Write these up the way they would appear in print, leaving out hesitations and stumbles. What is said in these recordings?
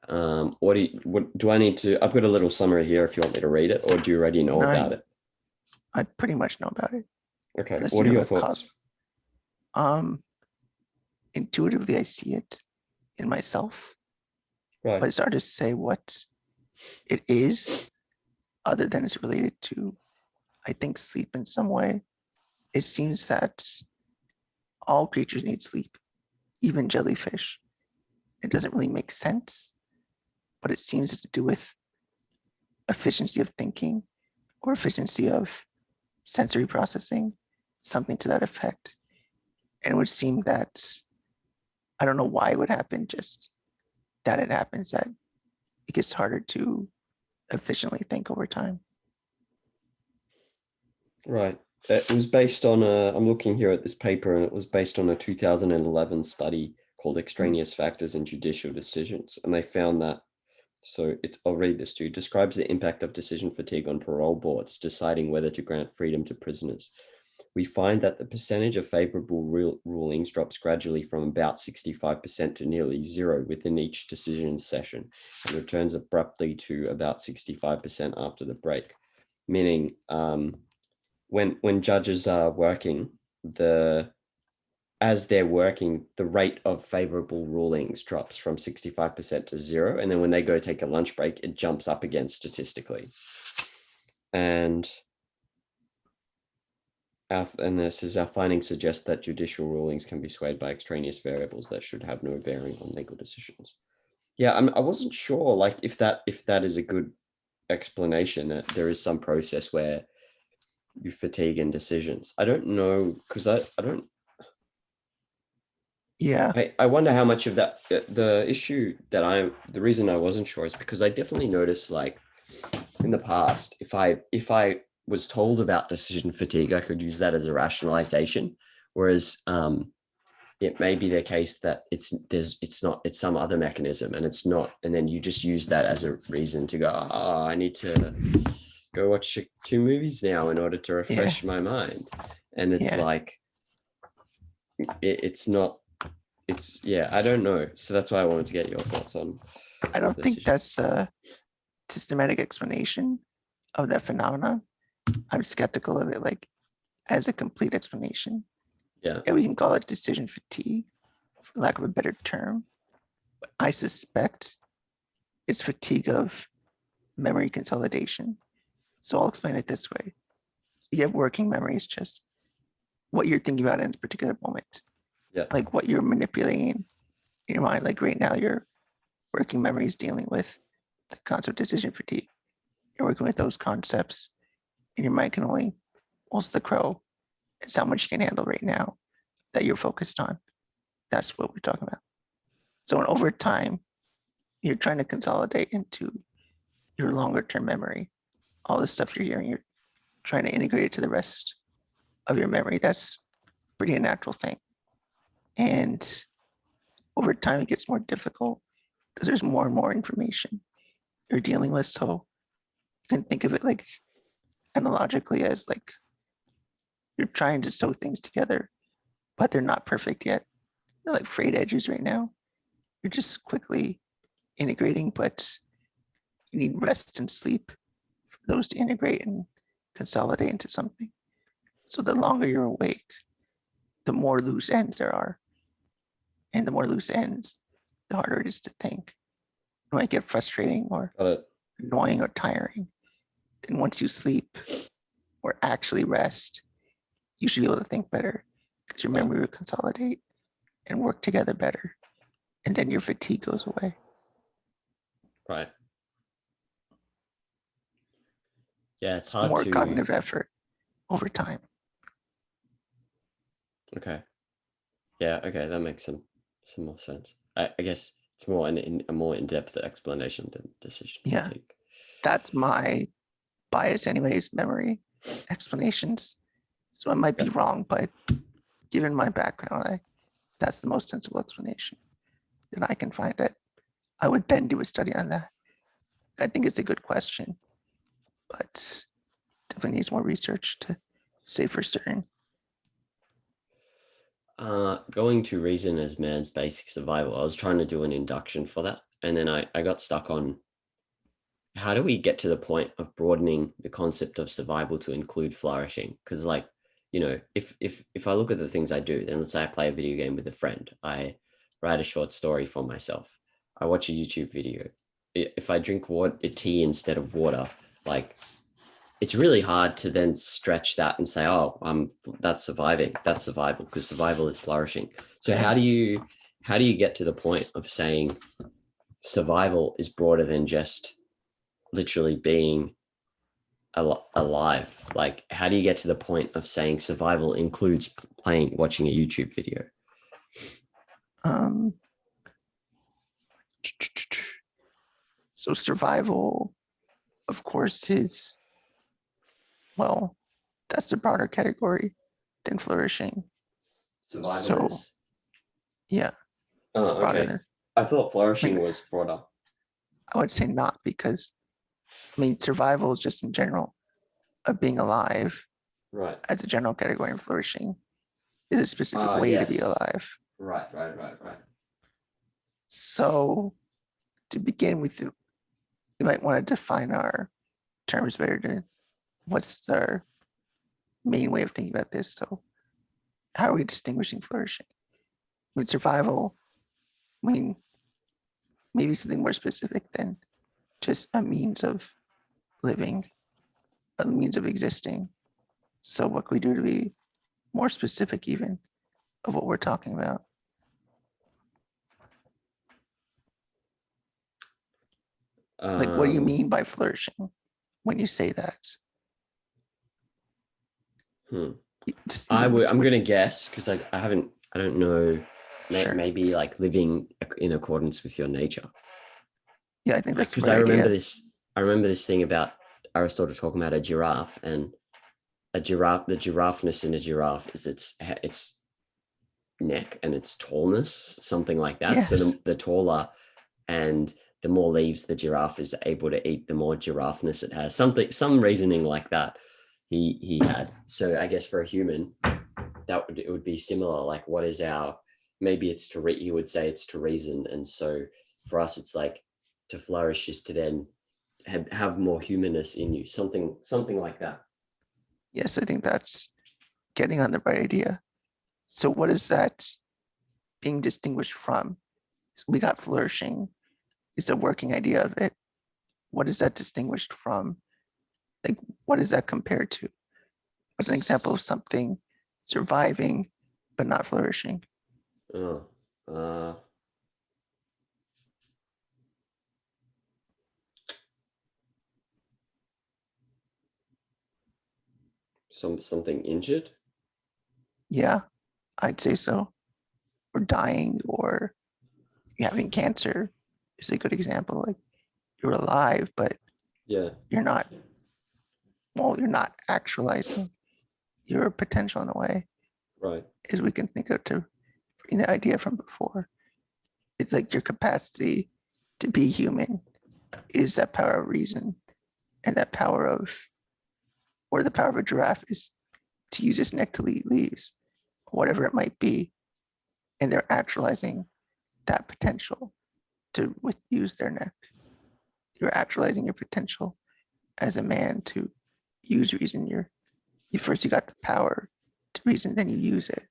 What do I need to? I've got a little summary here if you want me to read it, or do you already know No, about it? I pretty much know about it. Okay, Unless what you are have your a cause. thoughts? Um, Intuitively, I see it in myself, Right. but it's hard to say what it is other than it's related to, I think, sleep in some way. It seems that all creatures need sleep, even jellyfish. It doesn't really make sense, but it seems to do with efficiency of thinking or efficiency of sensory processing, something to that effect. And it would seem that I don't know why it would happen, just that it happens that it gets harder to efficiently think over time. Right. It was based on I'm looking here at this paper, and it was based on a 2011 study called Mm. Extraneous Factors in Judicial Decisions. And they found that, I'll read this to you, describes the impact of decision fatigue on parole boards deciding whether to grant freedom to prisoners. We find that the percentage of favorable rulings drops gradually from about 65% to nearly zero within each decision session and returns abruptly to about 65% after the break. Meaning, when judges are working, as they're working, the rate of favorable rulings drops from 65% to zero. And then when they go take a lunch break, it jumps up again statistically. And this is our findings suggest that judicial rulings can be swayed by extraneous variables that should have no bearing on legal decisions. Yeah, I wasn't sure, like, if that is a good explanation, that there is some process where you fatigue in decisions. I don't know, because I don't. Yeah. I wonder how much of that, the issue that the reason I wasn't sure is because I definitely noticed, like, in the past, if I was told about decision fatigue, I could use that as a rationalization. Whereas it may be the case that it's some other mechanism, and it's not, and then you just use that as a reason to go, I need to go watch 2 movies now in order to Yeah. refresh my mind. And it's Yeah. like it's not, yeah, I don't know. So that's why I wanted to get your thoughts on I don't this think issue. that's a systematic explanation of that phenomenon. I'm skeptical of it like as a complete explanation. Yeah. And we can call it decision fatigue, for lack of a better term. But I suspect it's fatigue of memory consolidation. So I'll explain it this way. You have working memory is just what you're thinking about in a particular moment, Yeah. like what you're manipulating in your mind. Like right now, your working memory is dealing with the concept of decision fatigue. You're working with those concepts, and your mind can only, also the crow, is how much you can handle right now that you're focused on. That's what we're talking about. So over time, you're trying to consolidate into your longer term memory. All the stuff you're hearing, you're trying to integrate it to the rest of your memory. That's pretty a natural thing. And over time, it gets more difficult because there's more and more information you're dealing with. So you can think of it like analogically as like you're trying to sew things together, but they're not perfect yet. They're like frayed edges right now. You're just quickly integrating, but you need rest and sleep for those to integrate and consolidate into something. So the longer you're awake, the more loose ends there are. And the more loose ends, the harder it is to think. It might get frustrating or Got it. annoying or tiring. And once you sleep or actually rest, you should be able to think better because your Right. memory will consolidate and work together better. And then your fatigue goes away. Right. Yeah, it's It's hard more to. cognitive effort over time. Okay. Yeah. Okay, that makes some more sense. I guess it's more a more in-depth explanation than decision Yeah, fatigue. that's my bias, anyways, memory explanations. So I might Yeah. be wrong, but given my background, that's the most sensible explanation that I can find that I would then do a study on that. I think it's a good question, but definitely needs more research to say for certain. Going to reason as man's basic survival. I was trying to do an induction for that, and then I got stuck on how do we get to the point of broadening the concept of survival to include flourishing? Because like, if I look at the things I do, then let's say I play a video game with a friend, I write a short story for myself, I watch a YouTube video. If I drink tea instead of water, like it's really hard to then stretch that and say, oh, that's surviving. That's survival, because survival is flourishing. So Yeah. how do you get to the point of saying survival is broader than just literally being alive? Like, how do you get to the point of saying survival includes watching a YouTube video? Um, so survival, of course, is, well, that's the broader category than flourishing. Survival So is. yeah, it's Oh, broader okay. than, I thought I flourishing mean, was broader. I would say not, because I mean, survival is just in general of being alive Right. as a general category, and flourishing is a specific Ah, way to be yes. alive. Right. So to begin with, we might want to define our terms better. To what's our main way of thinking about this? So how are we distinguishing flourishing? I mean, survival, I mean, maybe something more specific than just a means of living, a means of existing. So what can we do to be more specific even of what we're talking about? Like, what do you mean by flourishing when you say that? Just I'm gonna guess, because I don't know. Sure. Maybe like living in accordance with your nature. Yeah, I think that's the Because right idea. I remember this thing about Aristotle talking about a giraffe, and the giraffeness in a giraffe is its neck and its tallness, something like that. So Yes. the taller and the more leaves the giraffe is able to eat, the more giraffeness it has. Some reasoning like that he had. So I guess for a human, it would be similar. Like, what is our, maybe it's you would say it's to reason, and so for us it's like to flourish is to then have more humanness in you, something like that. Yes, I think that's getting on the right idea. So what is that being distinguished from? So we got flourishing is a working idea of it. What is that distinguished from? Like, what is that compared to? What's an example of something surviving but not flourishing? Oh, something injured. Yeah, I'd say so. Or dying, or having cancer is a good example. Like, you're alive, but Yeah. you're not, well, you're not actualizing your potential in a way, Right. as we can think of to bring the idea from before. It's like your capacity to be human is that power of reason, and that power of, or the power of a giraffe is to use its neck to eat leaves, whatever it might be. And they're actualizing that potential to use their neck. You're actualizing your potential as a man to use reason. You first, you got the power to reason, then you use it.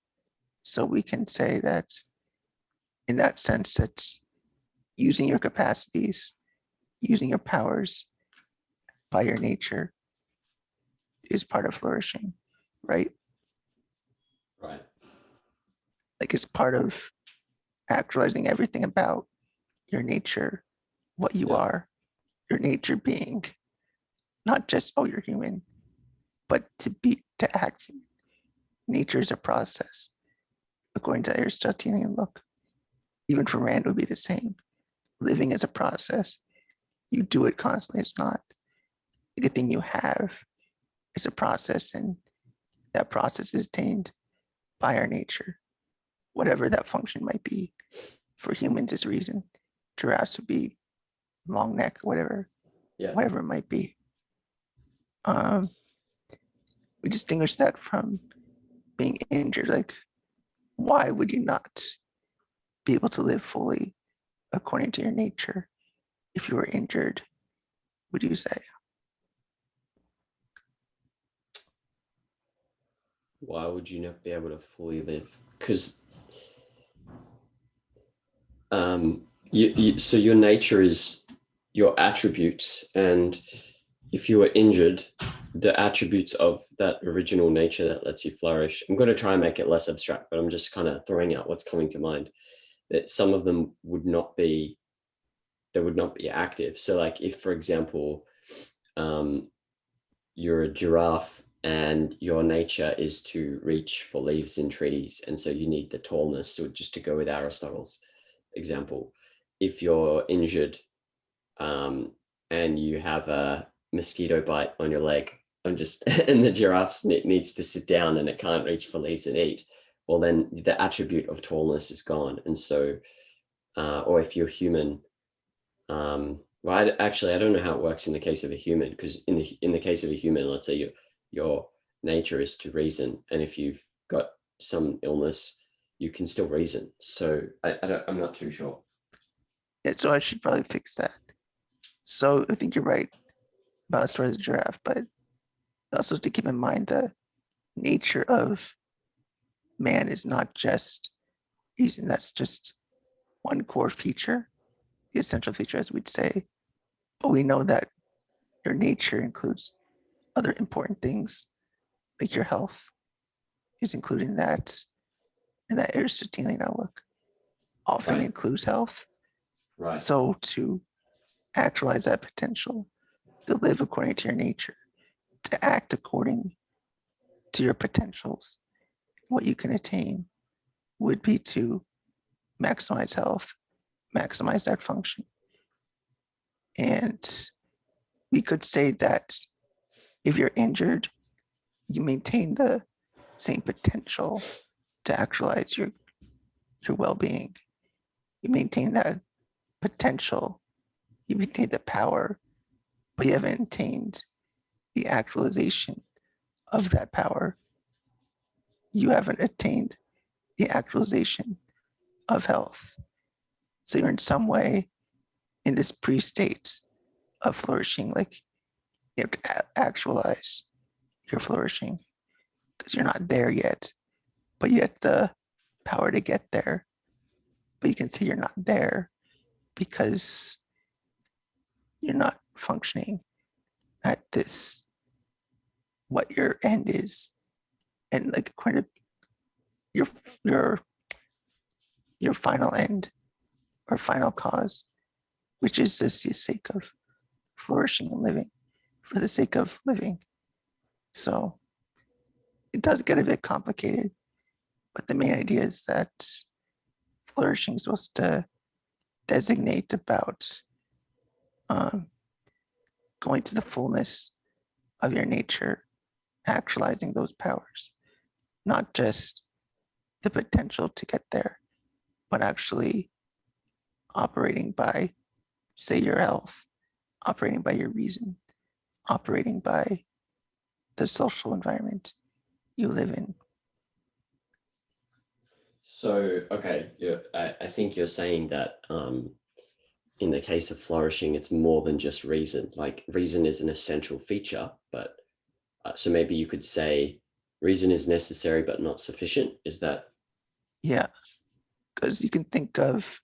So we can say that in that sense, that's using your capacities, using your powers by your nature is part of flourishing, right? Right. Like, it's part of actualizing everything about your nature, what you are, your nature being not just, oh, you're human, but to act. Nature is a process. According to Aristotelian look, even for man, it would be the same. Living is a process. You do it constantly. It's not like a thing you have. It's a process, and that process is attained by our nature, whatever that function might be. For humans, is reason. Giraffes would be long neck, whatever, whatever it might be. We distinguish that from being injured. Like, why would you not be able to live fully according to your nature if you were injured, would you say? Why would you not be able to fully live? Because so your nature is your attributes, and if you were injured, the attributes of that original nature that lets you flourish. I'm going to try and make it less abstract, but I'm just kind of throwing out what's coming to mind. That some of them would not be active. So like if, for example, you're a giraffe and your nature is to reach for leaves in trees, and so you need the tallness. So just to go with Aristotle's example, if you're injured and you have a mosquito bite on your leg, and the giraffe needs to sit down and it can't reach for leaves and eat, well then the attribute of tallness is gone. And so or if you're human, well, I don't know how it works in the case of a human, because in the case of a human, let's say your nature is to reason, and if you've got some illness, you can still reason. So I'm not too sure. Yeah, so I should probably fix that. So I think you're right about as far as the giraffe, but also to keep in mind the nature of man is not just reason. That's just one core feature, the essential feature, as we'd say. But we know that your nature includes other important things, like your health is included in that, and that Aristotelian outlook often Right. includes health. Right. So to actualize that potential, to live according to your nature, to act according to your potentials, what you can attain would be to maximize health, maximize that function. And we could say that if you're injured, you maintain the same potential to actualize your well-being. You maintain that potential, you maintain the power, but you haven't attained the actualization of that power. You haven't attained the actualization of health. So you're in some way in this pre-state of flourishing, like you have to actualize your flourishing because you're not there yet, but you have the power to get there. But you can see you're not there because you're not functioning at this, what your end is. And like according to your your your final end or final cause, which is just the sake of flourishing and living, for the sake of living. So it does get a bit complicated, but the main idea is that flourishing is supposed to designate about um, going to the fullness of your nature, actualizing those powers, not just the potential to get there, but actually operating by, say, your health, operating by your reason, operating by the social environment you live in. So, okay, yeah, I think you're saying that in the case of flourishing, it's more than just reason. Like reason is an essential feature, but so maybe you could say reason is necessary but not sufficient. Is that? Yeah, because you can think of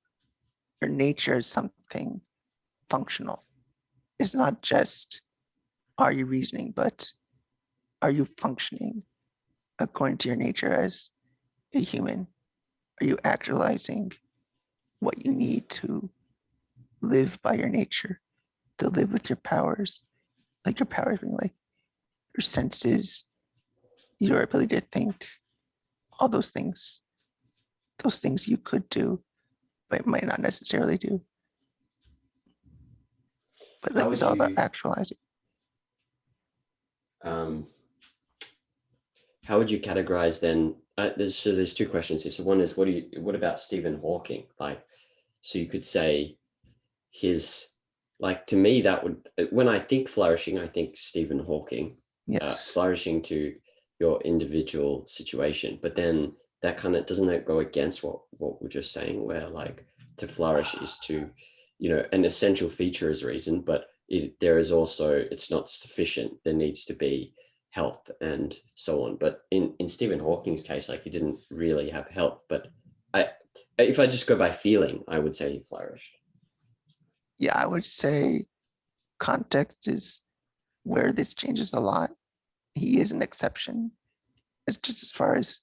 your nature as something functional. It's not just are you reasoning, but are you functioning according to your nature as a human? Are you actualizing what you need to live by your nature, to live with your powers? Like your powers being like your senses, your ability to think, all those things you could do, but might not necessarily do. But like How it's would all about you actualizing. um, how would you categorize then? There's two questions here. So one is what about Stephen Hawking? Like, so you could say his, like, to me that would, when I think flourishing, I think Stephen Hawking, Yes. flourishing to your individual situation. But then that kind of, doesn't that go against what we're just saying, where like to flourish is to, an essential feature is reason, but there is also, it's not sufficient. There needs to be health and so on. But in Stephen Hawking's case, like, he didn't really have health, but if I just go by feeling, I would say he flourished. Yeah, I would say context is where this changes a lot. He is an exception. It's just as far as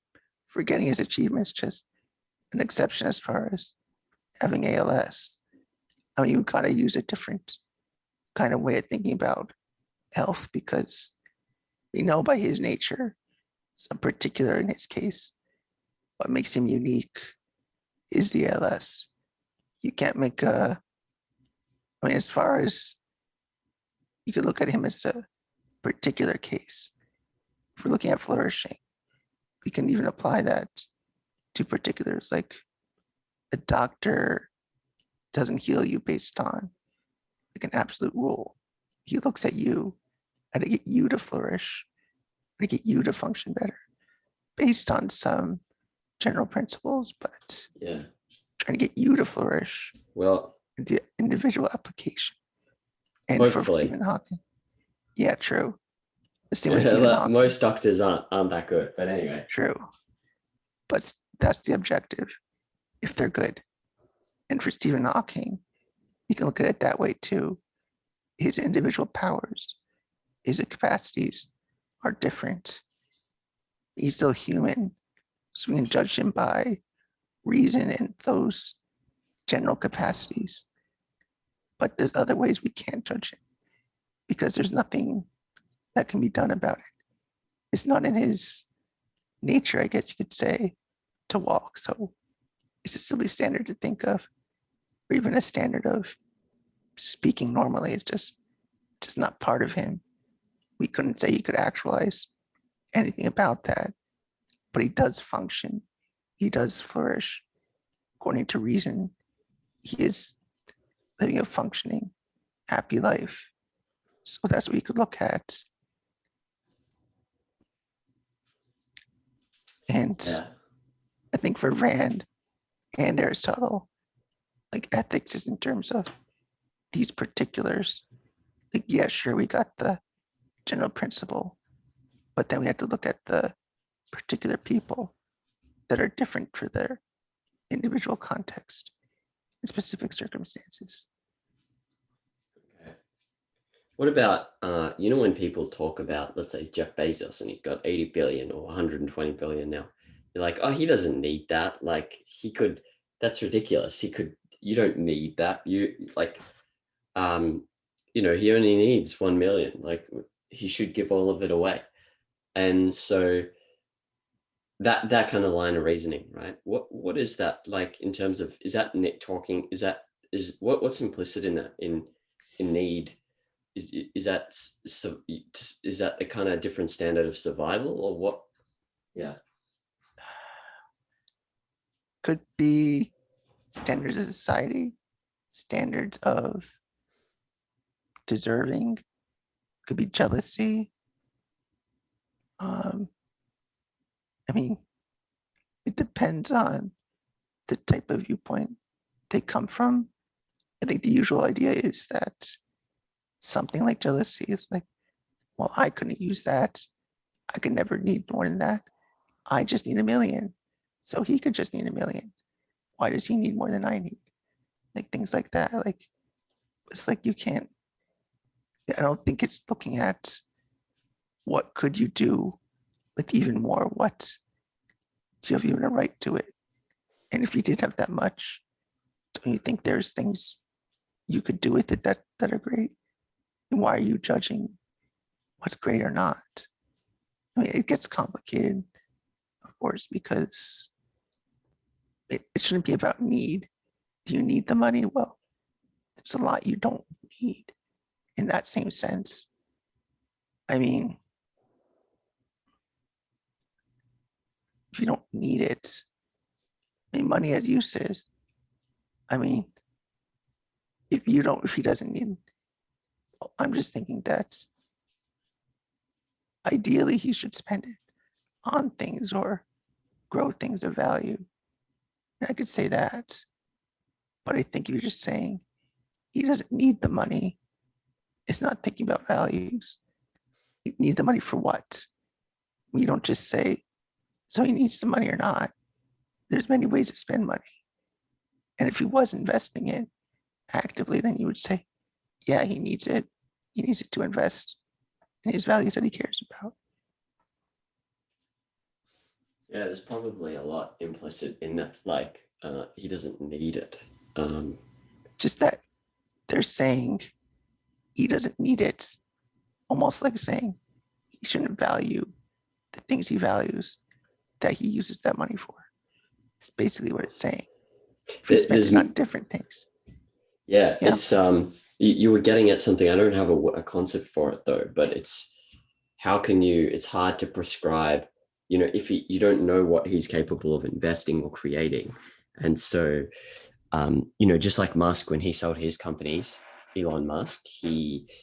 forgetting his achievements, just an exception as far as having ALS. I mean, you gotta use a different kind of way of thinking about health because we know by his nature, some particular in his case, what makes him unique is the ALS. You can't make I mean, as far as you could look at him as a particular case. If we're looking at flourishing, we can even apply that to particulars, like a doctor doesn't heal you based on like an absolute rule. He looks at you how to get you to flourish, how to get you to function better based on some general principles, but Yeah. trying to get you to flourish Well, in the individual application. And for hopefully. Stephen Hawking, yeah, true. The same with Stephen Hawking, Most doctors aren't that good, but anyway. true. But that's the objective if they're good. And for Stephen Hawking, you can look at it that way too. His individual powers, his capacities are different. He's still human, so we can judge him by reason and those general capacities. But there's other ways we can't judge him because there's nothing that can be done about it. It's not in his nature, I guess you could say, to walk. So it's a silly standard to think of, or even a standard of speaking normally. It's just not part of him. We couldn't say he could actualize anything about that, but he does function. He does flourish according to reason. He is living a functioning, happy life. So that's what we could look at. And Yeah. I think for Rand and Aristotle, like ethics is in terms of these particulars. Like, yeah, sure, we got the general principle, but then we have to look at the particular people that are different for their individual context and specific circumstances. Okay. What about, when people talk about, let's say, Jeff Bezos and he's got 80 billion or 120 billion now, you're like, oh, he doesn't need that. Like, that's ridiculous. You don't need that. He only needs 1 million. Like, he should give all of it away. And so that kind of line of reasoning, right? What is that like in terms of, is that net talking? What's implicit in that, in need? Is that the kind of different standard of survival, or what? Yeah. Could be standards of society, standards of deserving, could be jealousy. I mean, it depends on the type of viewpoint they come from. I think the usual idea is that something like jealousy is like, well, I couldn't use that. I could never need more than that. I just need 1 million. So he could just need 1 million. Why does he need more than I need? Like things like that. Like, it's like you can't, I don't think it's looking at what could you do with even more. What do you have even a right to it? And if you did have that much, don't you think there's things you could do with it that are great? And why are you judging what's great or not? I mean, it gets complicated, of course, because it shouldn't be about need. Do you need the money? Well, there's a lot you don't need in that same sense. I mean, if you don't need it, I mean, money has uses. I mean, if he doesn't need, I'm just thinking that ideally he should spend it on things or grow things of value. And I could say that. But I think you're just saying he doesn't need the money. It's not thinking about values. He needs the money for what? You don't just say, so he needs the money or not. There's many ways to spend money. And if he was investing it actively, then you would say, yeah, he needs it. He needs it to invest in his values that he cares about. Yeah, there's probably a lot implicit in that, like he doesn't need it. Just that they're saying he doesn't need it, almost like saying he shouldn't value the things he values that he uses that money for. It's basically what it's saying. If he spent There's it on different things. Yeah, Yeah. it's you were getting at something. I don't have a concept for it though, but it's how can you, it's hard to prescribe, if you don't know what he's capable of investing or creating. And so just like Musk, when he sold his companies, Elon Musk,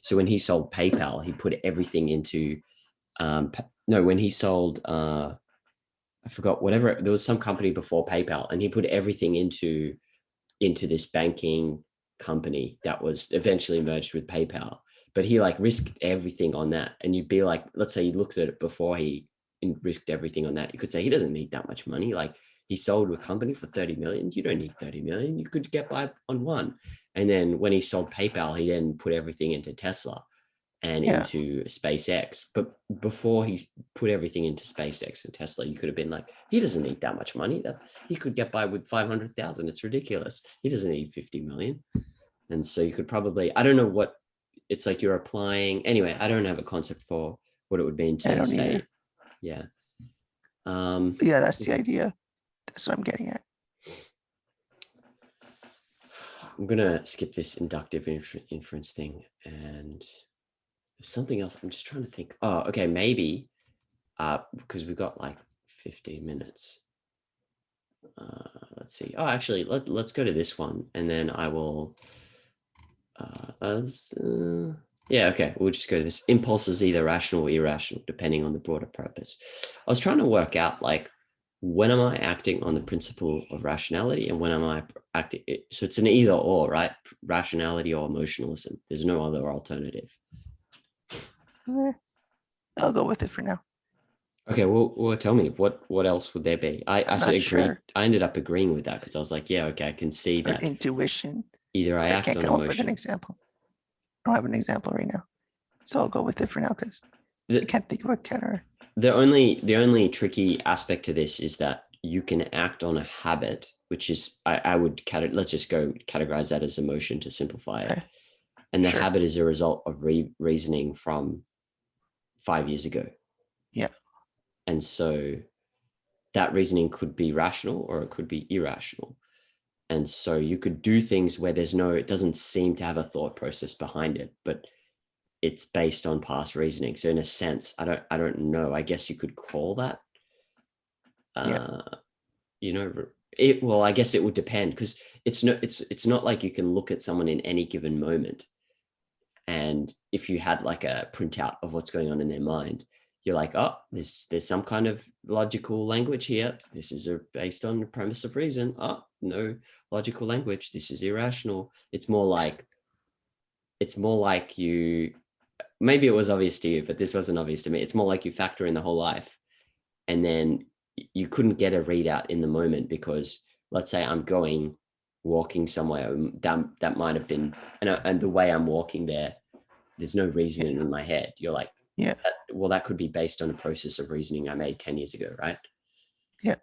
so when he sold PayPal, he put everything into no, when he sold I forgot, whatever, there was some company before PayPal, and he put everything into this banking company that was eventually merged with PayPal. But he like risked everything on that. And you'd be like, let's say you looked at it before he risked everything on that. You could say he doesn't need that much money. Like he sold a company for 30 million. You don't need 30 million. You could get by on one. And then when he sold PayPal, he then put everything into Tesla and Yeah. into SpaceX. But before he put everything into SpaceX and Tesla, you could have been like, he doesn't need that much money. That he could get by with 500,000. It's ridiculous. He doesn't need 50 million. And so you could probably, I don't know what it's like you're applying. Anyway, I don't have a concept for what it would mean I to don't say, either. yeah. Yeah, that's the idea. That's what I'm getting at. I'm going to skip this inductive inference thing, and there's something else. I'm just trying to think. Oh, okay. Maybe because we've got like 15 minutes. Let's see. Oh, actually, let's go to this one, and then I will. Yeah, okay. We'll just go to this. Impulse is either rational or irrational, depending on the broader purpose. I was trying to work out like when am I acting on the principle of rationality, and when am I acting? So it's an either or, right? Rationality or emotionalism. There's no other alternative. I'll go with it for now. Okay, well, tell me what else would there be? I I'm not actually agreed. sure. I ended up agreeing with that because I was like, yeah, okay, I can see Or that intuition, either I but I act can't on come up with an emotion. example. I don't have an example right now. So I'll go with it for now because I The, can't think of a counter. the only tricky aspect to this is that you can act on a habit, which is I would let's just go categorize that as emotion to simplify it. Okay. And the Sure. habit is a result of reasoning from 5 years ago. Yeah. And so that reasoning could be rational or it could be irrational. And so you could do things where it doesn't seem to have a thought process behind it, but it's based on past reasoning. So in a sense, I don't know. I guess you could call that, Yeah. uh, well, I guess it would depend because it's not like you can look at someone in any given moment. And if you had like a printout of what's going on in their mind, you're like, oh, there's some kind of logical language here. This is based on the premise of reason. Oh, no logical language. This is irrational. It's more like you, maybe it was obvious to you, but this wasn't obvious to me. It's more like you factor in the whole life, and then you couldn't get a readout in the moment because let's say I'm walking somewhere that might have been, and the way I'm walking there's no reasoning Yeah. in my head. You're like, Yeah. well, that could be based on a process of reasoning I made 10 years ago, right? Yeah.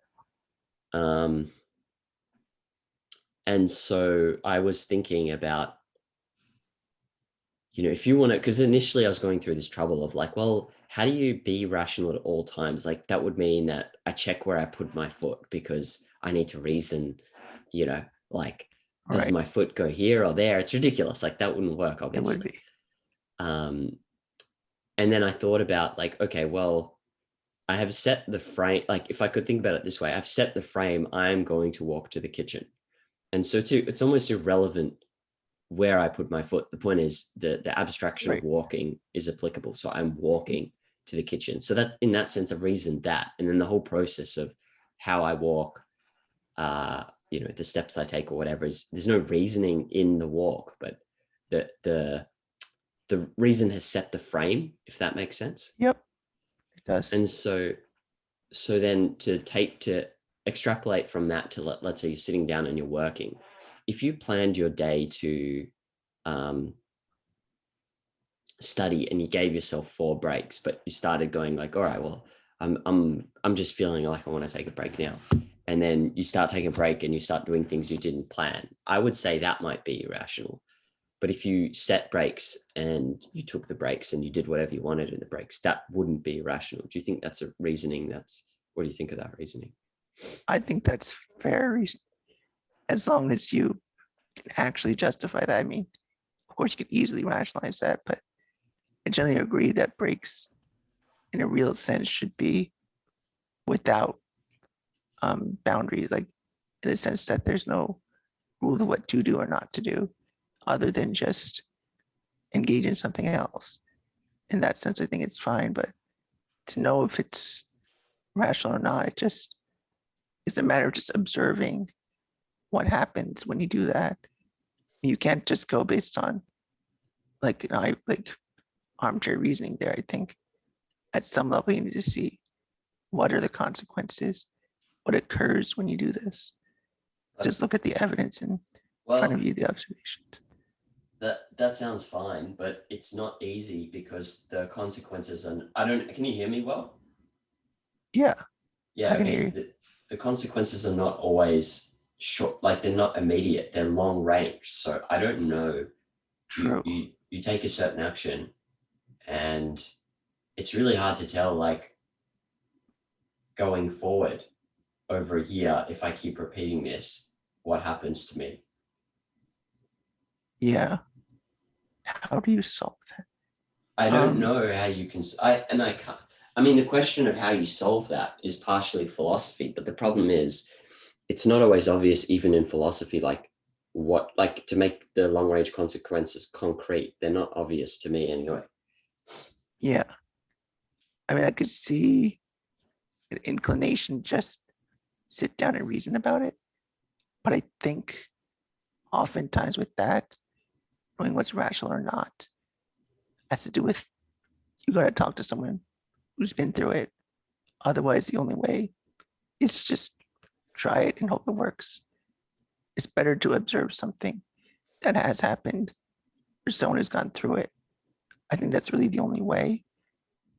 Um, and so I was thinking about, if you want to, because initially I was going through this trouble of like, well, how do you be rational at all times? Like that would mean that I check where I put my foot because I need to reason, like, does Right. my foot go here or there? It's ridiculous. Like that wouldn't work, It would obviously. be. Um, and then I thought about like, okay, well, I have set the frame. Like if I could think about it this way, I've set the frame. I'm going to walk to the kitchen. And so it's almost irrelevant where I put my foot. The point is the abstraction of Right. walking is applicable. So I'm walking to the kitchen. So that in that sense, I've reasoned that. And then the whole process of how I walk, the steps I take or whatever is there's no reasoning in the walk, but the reason has set the frame, if that makes sense. Yep, it does. And so then to extrapolate from that to let's say you're sitting down and you're working. If you planned your day to study and you gave yourself 4 breaks, but you started going like, all right, well, I'm just feeling like I want to take a break now. And then you start taking a break and you start doing things you didn't plan. I would say that might be irrational. But if you set breaks and you took the breaks and you did whatever you wanted in the breaks, that wouldn't be irrational. Do you think that's a reasoning? What do you think of that reasoning? I think that's fair as long as you can actually justify that. I mean, of course, you could easily rationalize that, but I generally agree that breaks in a real sense should be without boundaries, like in the sense that there's no rule of what to do or not to do other than just engage in something else. In that sense, I think it's fine, but to know if it's rational or not, it just is a matter of just observing what happens when you do that. You can't just go based on like armchair reasoning there. I think at some level you need to see what are the consequences, what occurs when you do this. Just look at the evidence in front of you, the observations. That sounds fine, but it's not easy because the consequences can you hear me well? Yeah, Yeah, I can hear okay. you. The consequences are not always short, like they're not immediate, they're long range. So I don't know. True. You take a certain action and it's really hard to tell, like going forward over a year, if I keep repeating this, what happens to me? Yeah. How do you solve that? I don't know how you can, I can't, I mean, the question of how you solve that is partially philosophy, but the problem is it's not always obvious, even in philosophy, like to make the long range consequences concrete. They're not obvious to me anyway. Yeah. I mean, I could see an inclination just sit down and reason about it. But I think oftentimes with that, knowing what's rational or not has to do with you got to talk to someone who's been through it. Otherwise, the only way is just try it and hope it works. It's better to observe something that has happened or someone who's gone through it. I think that's really the only way,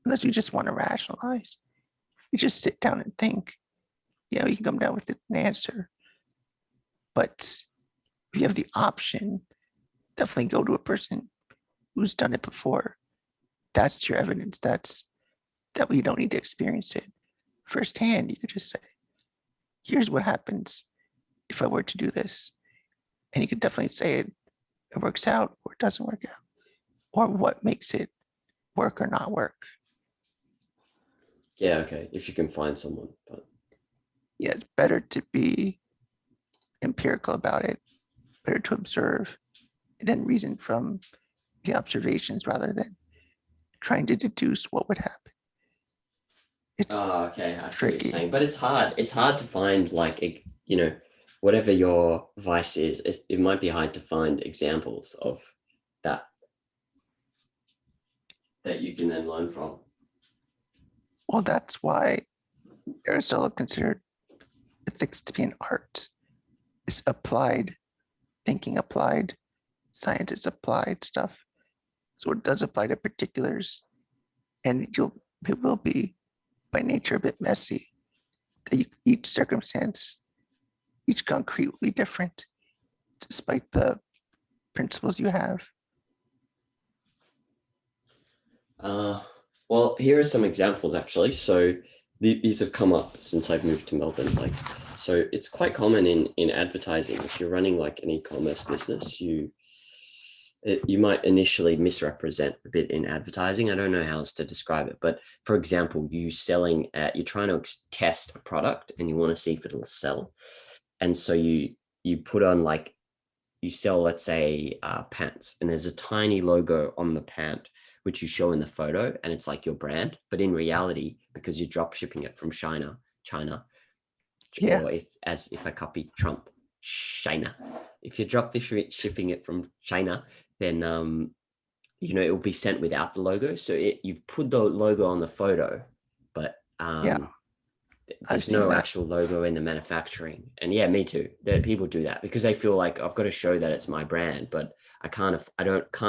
unless you just want to rationalize. You just sit down and think, you can come down with an answer. But if you have the option, definitely go to a person who's done it before. That's your evidence. That way you don't need to experience it firsthand. You could just say, here's what happens if I were to do this. And you could definitely say it works out or it doesn't work out, or what makes it work or not work. Yeah, okay, if you can find someone. But Yeah, it's better to be empirical about it, better to observe, and then reason from the observations rather than trying to deduce what would happen. It's okay, I see what you're tricky. saying, but it's hard. It's hard to find whatever your vice is. It might be hard to find examples of that you can then learn from. Well, that's why Aristotle considered ethics to be an art. It's applied thinking, applied science is applied stuff. So it does apply to particulars, and it will be by nature a bit messy. Each circumstance, each concrete will be different, despite the principles you have. Well, here are some examples actually. So these have come up since I've moved to Melbourne. So it's quite common in advertising. If you're running like an e-commerce business, you might initially misrepresent a bit in advertising. I don't know how else to describe it, but for example, you're trying to test a product and you want to see if it'll sell. And so you put on you sell, let's say, pants, and there's a tiny logo on the pant, which you show in the photo, and it's like your brand. But in reality, because you're drop shipping it from China, Yeah, or if I copy Trump, China. If you're drop shipping it from China, then it will be sent without the logo. So you've put the logo on the photo, but Yeah, I've there's seen no that. actual logo in the manufacturing. And yeah, me too. That people do that because they feel like I've got to show that it's my brand, but I can't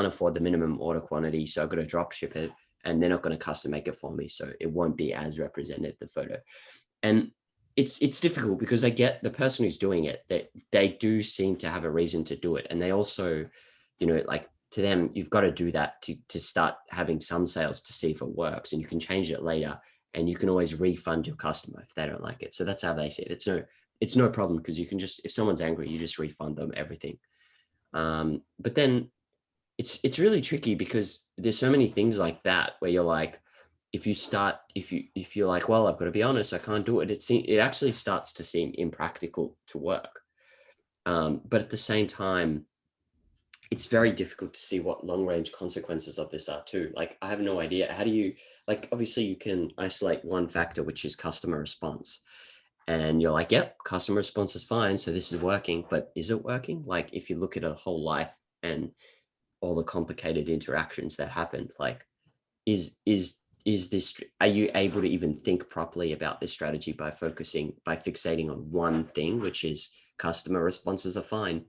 afford the minimum order quantity, so I've got to drop ship it, and they're not going to custom make it for me, so it won't be as represented the photo. And it's difficult because I get the person who's doing it, that they do seem to have a reason to do it, and they also, like to them, you've got to do that to start having some sales to see if it works, and you can change it later, and you can always refund your customer if they don't like it. So that's how they see it. It's no problem because you can just, if someone's angry, you just refund them everything. But then it's really tricky because there's so many things like that where you're like, if you're like, well, I've got to be honest, I can't do it. It actually starts to seem impractical to work. But at the same time, it's very difficult to see what long range consequences of this are too. Like, I have no idea. How do you, like, obviously you can isolate one factor, which is customer response. And you're like, yep, customer response is fine. So this is working, but is it working? Like, if you look at a whole life and all the complicated interactions that happen, like, is this, are you able to even think properly about this strategy by fixating on one thing, which is customer responses are fine?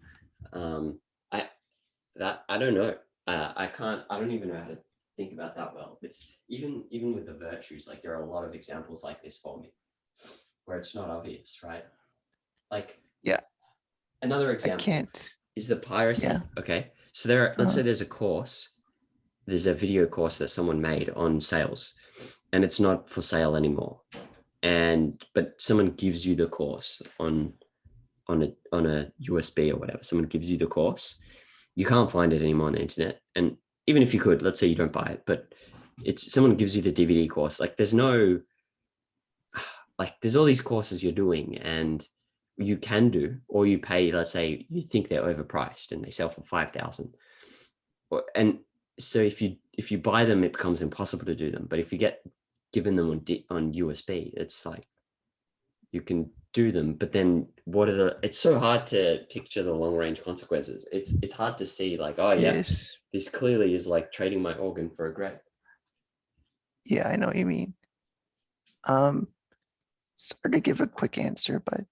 I I don't know. I don't even know how to think about that well. It's even with the virtues, like there are a lot of examples like this for me where it's not obvious, right? Like, Yeah, another I example can't. is the Yeah. piracy. Okay, so let's say Uh, there's a video course that someone made on sales, and it's not for sale anymore. But someone gives you the course on a USB or whatever. Someone gives you the course. You can't find it anymore on the internet. And even if you could, let's say you don't buy it, but it's someone gives you the DVD course. Like, there's all these courses you're doing and you can do, or you pay, let's say you think they're overpriced and they sell for 5,000. And so if you buy them, it becomes impossible to do them. But if you get given them on USB, it's like you can do them. But then it's so hard to picture the long range consequences. It's hard to see, like, oh yeah, is this clearly is like trading my organ for a grape. Yeah, I know what you mean. Um, it's hard to give a quick answer, but I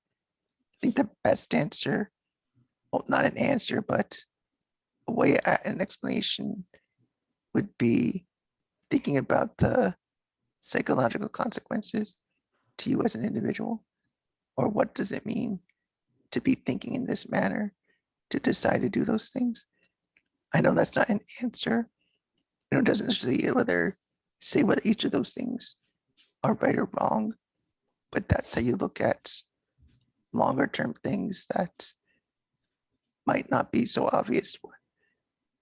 think the best answer, well, not an answer, but a way an explanation would be thinking about the psychological consequences to you as an individual, or what does it mean to be thinking in this manner, to decide to do those things. I know that's not an answer. It doesn't say whether each of those things are right or wrong, but that's how you look at longer term things that might not be so obvious,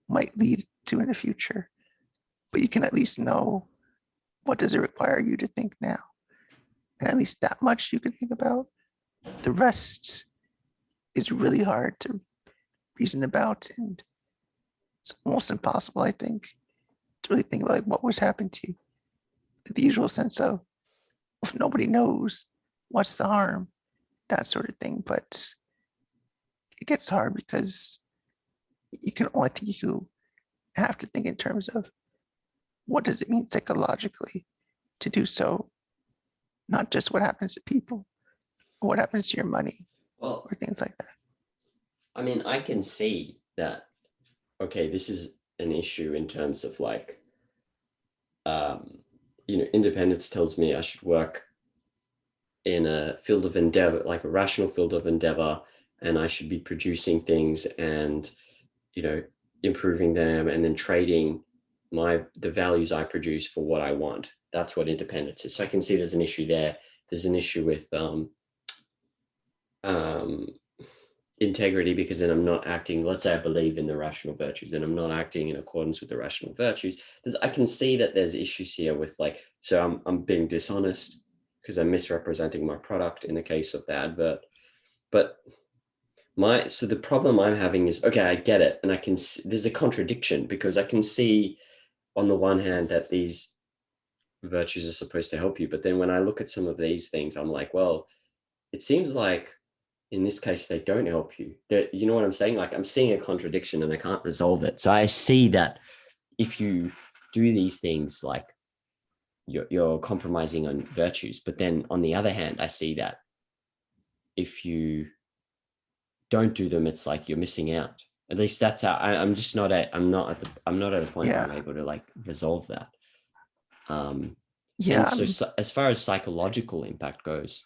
might lead to in the future. But you can at least know, what does it require you to think now? And at least that much you can think about. The rest is really hard to reason about, and it's almost impossible, I think, to really think about like what was happening to you. The usual sense of, if nobody knows, what's the harm? That sort of thing. But it gets hard because I think you have to think in terms of, what does it mean psychologically to do so? Not just what happens to people, or what happens to your money, Well, or things like that. I mean, I can see that, okay, this is an issue in terms of like, um, independence tells me I should work in a field of endeavor, like a rational field of endeavor, and I should be producing things and, you know, improving them and then trading the values I produce for what I want. That's what independence is. So I can see there's an issue there. There's an issue with um, integrity, because then I'm not acting, let's say I believe in the rational virtues and I'm not acting in accordance with the rational virtues. I can see that there's issues here with, like, so I'm being dishonest because I'm misrepresenting my product in the case of the advert. But so the problem I'm having is, okay, I get it. And I can see there's a contradiction, because I can see on the one hand that these virtues are supposed to help you. But then when I look at some of these things, I'm like, well, it seems like in this case, they don't help you. You know what I'm saying? Like I'm seeing a contradiction and I can't resolve it. So I see that if you do these things, like you're compromising on virtues. But then on the other hand, I see that if you don't do them, it's like you're missing out. At least that's how I'm just not at, I'm not at a point where I'm Yeah. able to like resolve that. Yeah. And so as far as psychological impact goes,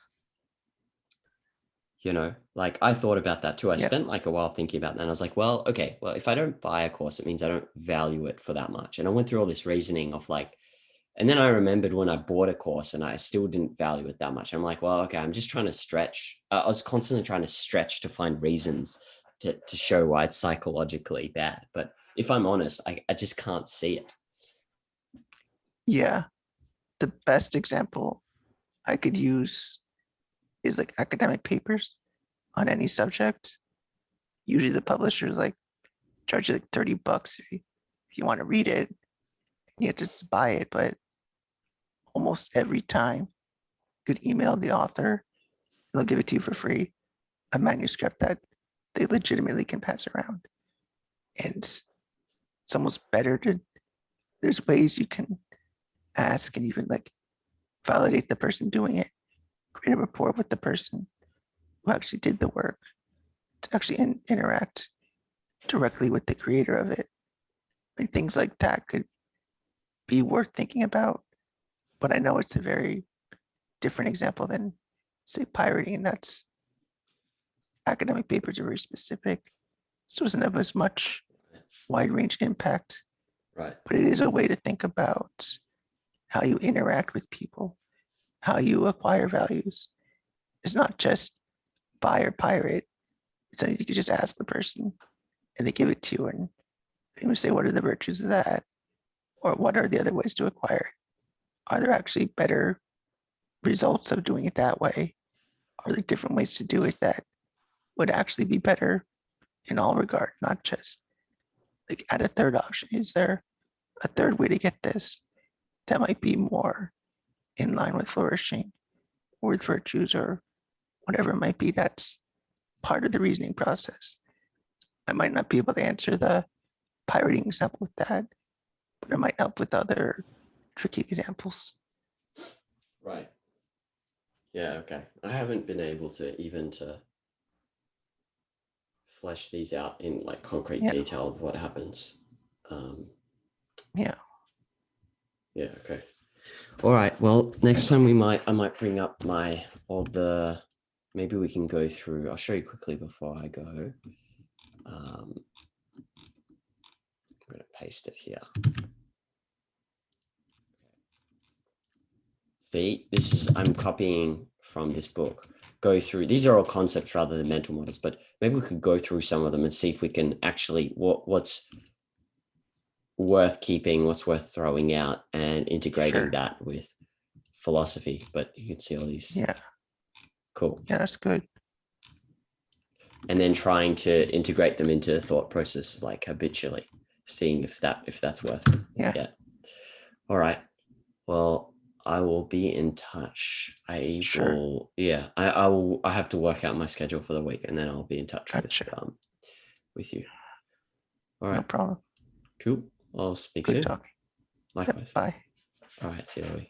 like I thought about that too. I Yeah. spent like a while thinking about that. And I was like, well, okay, well, if I don't buy a course, it means I don't value it for that much. And I went through all this reasoning of like, and then I remembered when I bought a course and I still didn't value it that much. I'm like, well, okay, I'm just trying to stretch. I was constantly trying to stretch to find reasons to show why it's psychologically bad. But if I'm honest, I just can't see it. Yeah. The best example I could use is like academic papers on any subject. Usually the publishers like charge you like $30 if you want to read it. You have to just buy it, but almost every time you could email the author, they'll give it to you for free, a manuscript that they legitimately can pass around. And it's almost better to, there's ways you can ask and even like validate the person doing it, create a rapport with the person who actually did the work, to actually interact directly with the creator of it. And things like that could be worth thinking about. But I know it's a very different example than, say, pirating. That's academic papers are very specific, so it doesn't have as much wide range impact. Right. But it is a way to think about how you interact with people, how you acquire values. It's not just buy or pirate. It's something you could just ask the person and they give it to you, and you say, what are the virtues of that? Or what are the other ways to acquire? Are there actually better results of doing it that way? Are there different ways to do it that would actually be better in all regard, not just like add a third option? Is there a third way to get this that might be more in line with flourishing or with virtues or whatever it might be? That's part of the reasoning process. I might not be able to answer the pirating example with that, but it might help with other tricky examples. Right. Yeah. Okay. I haven't been able to even to flesh these out in like concrete Yeah. detail of what happens. Yeah. Yeah. Okay. All right. Well, next time I might bring up maybe we can go through, I'll show you quickly before I go. I'm going to paste it here. See, I'm copying from this book. Go through, these are all concepts rather than mental models, but maybe we could go through some of them and see if we can actually, what's worth keeping, what's worth throwing out, and integrating that with philosophy. But you can see all these. Yeah. Cool. Yeah, that's good. And then trying to integrate them into thought processes like habitually, seeing if that's worth it. Yeah. All right. Well, I will be in touch. I have to work out my schedule for the week, and then I'll be in touch with you. All right. No problem. Cool. I'll speak Good soon. talking. Likewise. Yep, bye. All right. See you later.